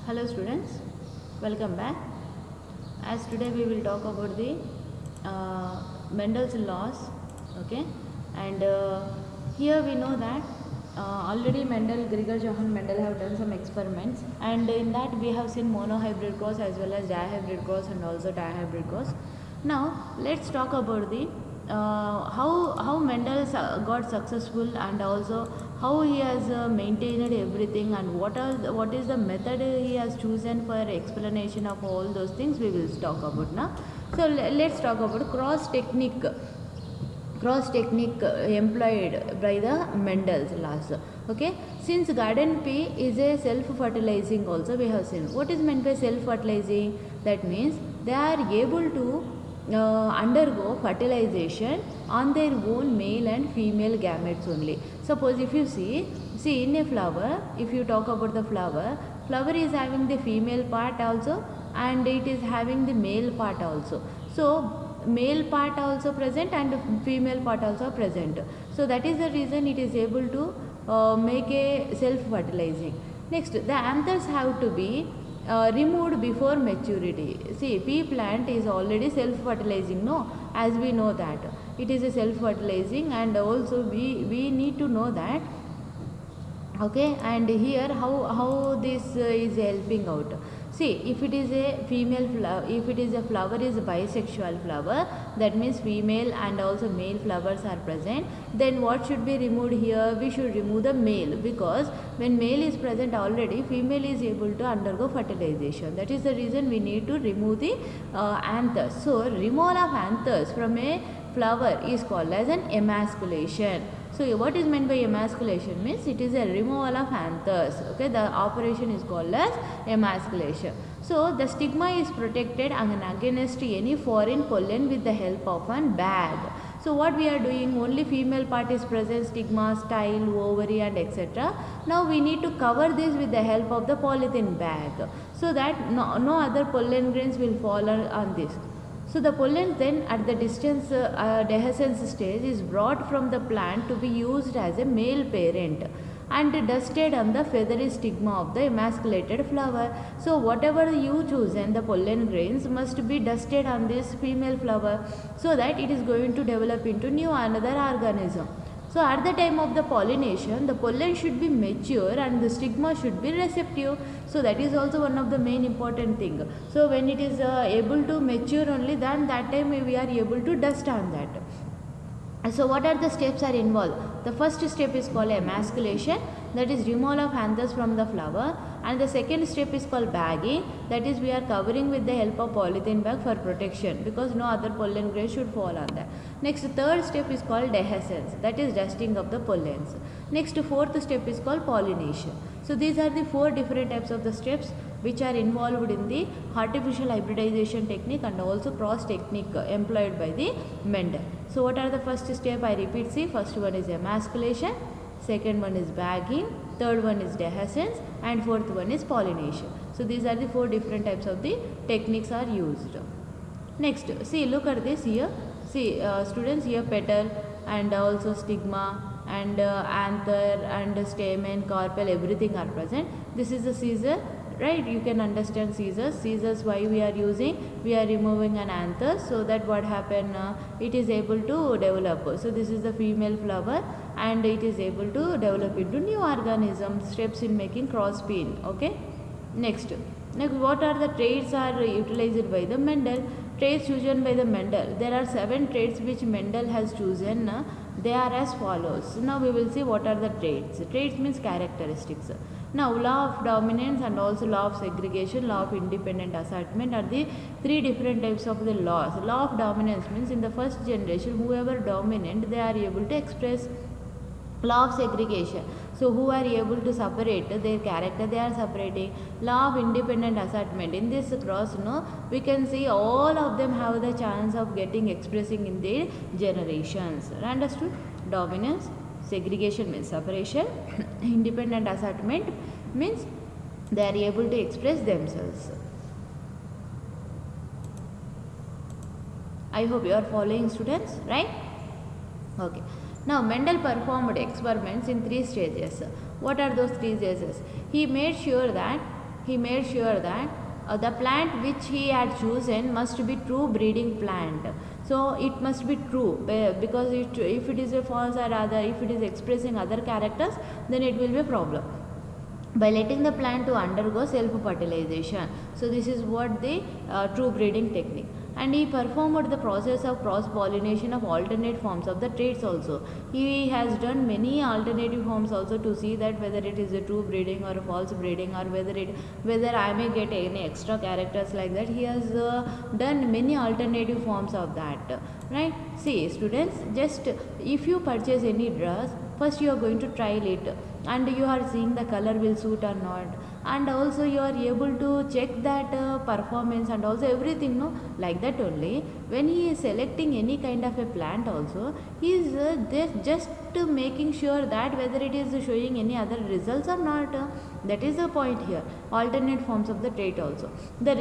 Hello students, welcome back. As today we will talk about the Mendel's laws, okay? And here we know that already Gregor Johann Mendel have done some experiments, and in that we have seen monohybrid cross as well as dihybrid cross and also dihybrid cross. Now let's talk about the how Mendel got successful, and also how he has maintained everything, and what is the method he has chosen for explanation of all those things we will talk about now. So let's talk about cross technique employed by the Mendel's laws. Okay, since garden pea is a self-fertilizing, also we have seen what is meant by self-fertilizing. That means they are able to undergo fertilization on their own male and female gametes only. Suppose if you see in a flower, if you talk about the flower is having the female part also, and it is having the male part also. So male part also present and female part also present. So that is the reason it is able to make a self-fertilizing. Next, the anthers have to be removed before maturity. See, pea plant is already self-fertilizing, no? As we know that it is a self-fertilizing, and also we need to know that. Okay, and here how this is helping out. See, if it is a female flower, if it is a flower is a bisexual flower, that means female and also male flowers are present, then what should be removed here? We should remove the male, because when male is present already, female is able to undergo fertilization. That is the reason we need to remove the anthers. So removal of anthers from a flower is called as an emasculation. So what is meant by emasculation? Means it is a removal of anthers. Okay, the operation is called as emasculation. So the stigma is protected against any foreign pollen with the help of a bag. So what we are doing, only female part is present, stigma, style, ovary and etc. Now we need to cover this with the help of the polythene bag, so that no other pollen grains will fall on this. So the pollen then at the distance dehiscence stage is brought from the plant to be used as a male parent and dusted on the feathery stigma of the emasculated flower. So whatever you choose, and the pollen grains must be dusted on this female flower, so that it is going to develop into new another organism. So at the time of the pollination, the pollen should be mature and the stigma should be receptive. So that is also one of the main important thing. So when it is able to mature only, then that time we are able to dust on that. So what are the steps are involved? The first step is called emasculation, that is removal of anthers from the flower, and the second step is called bagging, that is we are covering with the help of polythene bag for protection, because no other pollen grain should fall on that. Next, third step is called dehiscence, that is dusting of the pollens. Next, fourth step is called pollination. So these are the four different types of the steps which are involved in the artificial hybridization technique and also cross technique employed by the Mendel. So what are the first step? I repeat, see, first one is emasculation, second one is bagging, third one is dehiscence, and fourth one is pollination. So these are the four different types of the techniques are used. Next, see, look at this here. See, students, here petal and also stigma and anther and stamen, carpel, everything are present. This is a scissor, right? You can understand scissors why we are using, we are removing an anther, so that what happen, it is able to develop. So this is the female flower and it is able to develop into new organism, steps in making cross peen. Okay, next what are the traits are utilized by the Mendel? Traits chosen by the Mendel, there are 7 traits which Mendel has chosen. They are as follows. Now we will see what are the traits. Traits means characteristics. Now law of dominance and also law of segregation, law of independent assortment are the 3 different types of the laws. Law of dominance means in the first generation whoever dominant, they are able to express. Law of segregation, so who are able to separate their character, they are separating. Law of independent assortment, in this cross, we can see all of them have the chance of getting expressing in their generations. Understood? Dominance, segregation means separation, independent assortment means they are able to express themselves. I hope you are following, students, right? Okay. Now Mendel performed experiments in 3 stages. What are those 3 stages? He made sure that he made sure that the plant which he had chosen must be true breeding plant. So it must be true, because if it is a false or other, if it is expressing other characters, then it will be a problem, by letting the plant to undergo self fertilization. So this is what the true breeding technique. And he performed the process of cross pollination of alternate forms of the traits also. He has done many alternative forms also to see that whether it is a true breeding or a false breeding, or whether I may get any extra characters like that. He has done many alternative forms of that, right? See students, just if you purchase any dress, first you are going to trial it, and you are seeing the color will suit or not, and also you are able to check that performance and also everything, no? Like that only when he is selecting any kind of a plant also, he is just making sure that whether it is showing any other results or not. That is the point here. Alternate forms of the trait also. The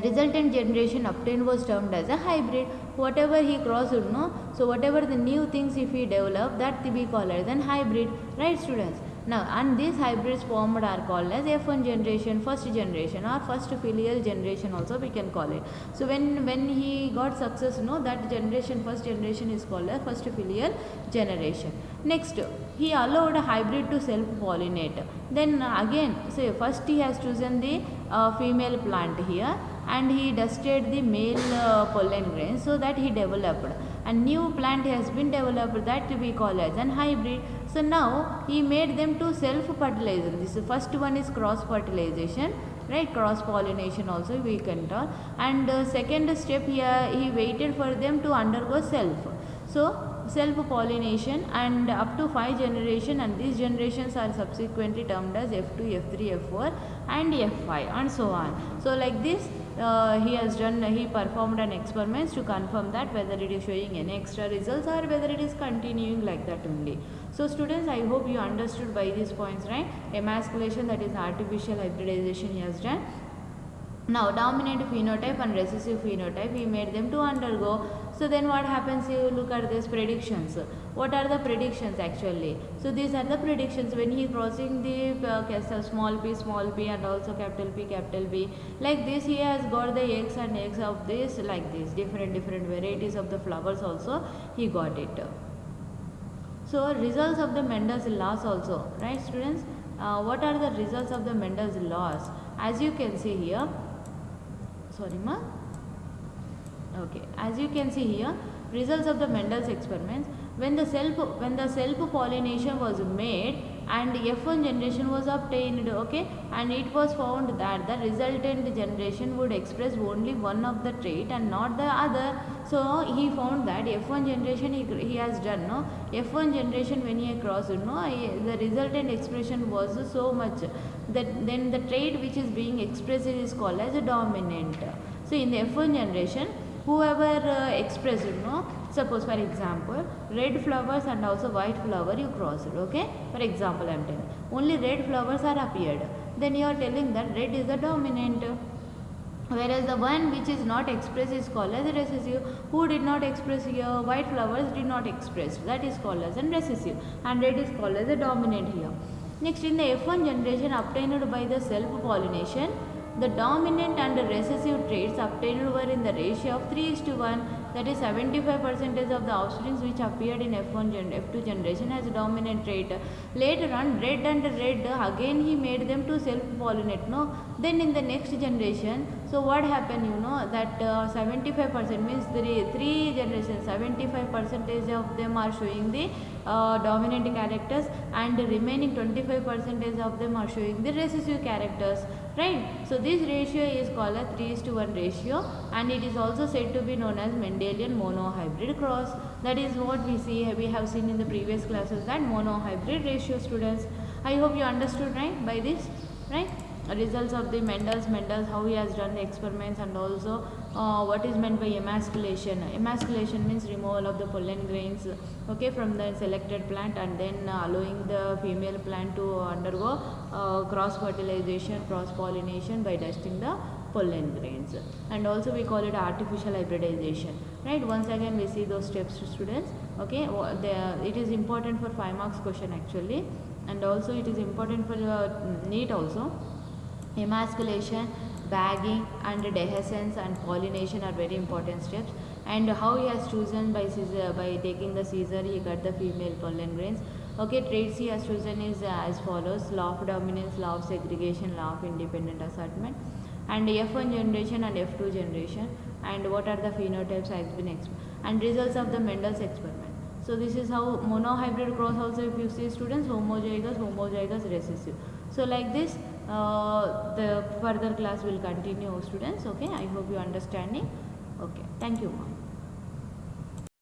resultant generation obtained was termed as a hybrid. Whatever he crossed, no? So whatever the new things if he develop, that we call as an hybrid, right students? Now, and these hybrids formed are called as F1 generation, first generation, or first filial generation also we can call it. So when he got success, no, that generation, first generation is called as first filial generation. Next, he allowed a hybrid to self pollinate. Then again, say first he has chosen the female plant here, and he dusted the male pollen grains, so that he developed a new plant has been developed, that we call as an hybrid. So now he made them to self fertilization. This first one is cross fertilization, right? Cross pollination also we can tell. And second step here, he waited for them to undergo self. So self pollination, and up to 5 generation, and these generations are subsequently termed as F2, F3, F4 and F5 and so on. So like this he performed an experiments to confirm that whether it is showing any extra results or whether it is continuing like that only. So students, I hope you understood by these points, right? Emasculation, that is artificial hybridization he has done. Now dominant phenotype and recessive phenotype, he made them to undergo. So then what happens, you look at this predictions. What are the predictions actually? So these are the predictions when he crossing the small p and also capital P. Like this he has got the eggs and eggs of this, like this different varieties of the flowers also he got it. So results of the Mendel's laws also, right students? What are the results of the Mendel's laws? As you can see here, okay, as you can see here, results of the Mendel's experiments. When the self pollination was made and F1 generation was obtained, okay, and it was found that the resultant generation would express only one of the trait and not the other. So he found that F1 generation he has done, no, F1 generation when he crossed, no, the resultant expression was so much that then the trait which is being expressed is called as a dominant. So in the F1 generation, whoever expressed, no, suppose for example red flowers and also white flower you crossed, okay, for example I am telling only red flowers are appeared, then you are telling that red is the dominant, whereas the one which is not expressed is called as a recessive. Who did not express here? White flowers did not express, that is called as a recessive, and red is called as a dominant here. Next, in the F1 generation obtained by the self pollination, the dominant and the recessive traits obtained were in the ratio of 3:1, that is 75% of the offsprings which appeared in F2 generation as a dominant trait. Later on, red and red again he made them to self-pollinate, no? Then in the next generation, so what happened, you know, that 75% means three generations, 75% of them are showing the dominant characters, and the remaining 25% of them are showing the recessive characters, right? So this ratio is called a 3:1 ratio, and it is also said to be known as Mendelian monohybrid cross. That is what we have seen in the previous classes, that monohybrid ratio, students. I hope you understood, right, by this, right? Results of the Mendel's, how he has done the experiments, and also what is meant by emasculation. Emasculation means removal of the pollen grains, okay, from the selected plant, and then allowing the female plant to undergo cross fertilization, cross pollination by dusting the pollen grains, and also we call it artificial hybridization, right? Once again we see those steps, students, okay. It is important for 5 marks question actually, and also it is important for NEET also. Emasculation, bagging and dehiscence and pollination are very important steps. And how he has chosen by Caesar, by taking the Caesar he got the female pollen grains. Okay, traits he has chosen is as follows: law of dominance, law of segregation, law of independent assortment, and F1 generation and F2 generation, and what are the phenotypes has been and results of the Mendel's experiment. So this is how monohybrid cross also, if you see students, homozygous, homozygous recessive. So like this the further class will continue students. Okay, I hope you understanding. Okay, thank you ma'am.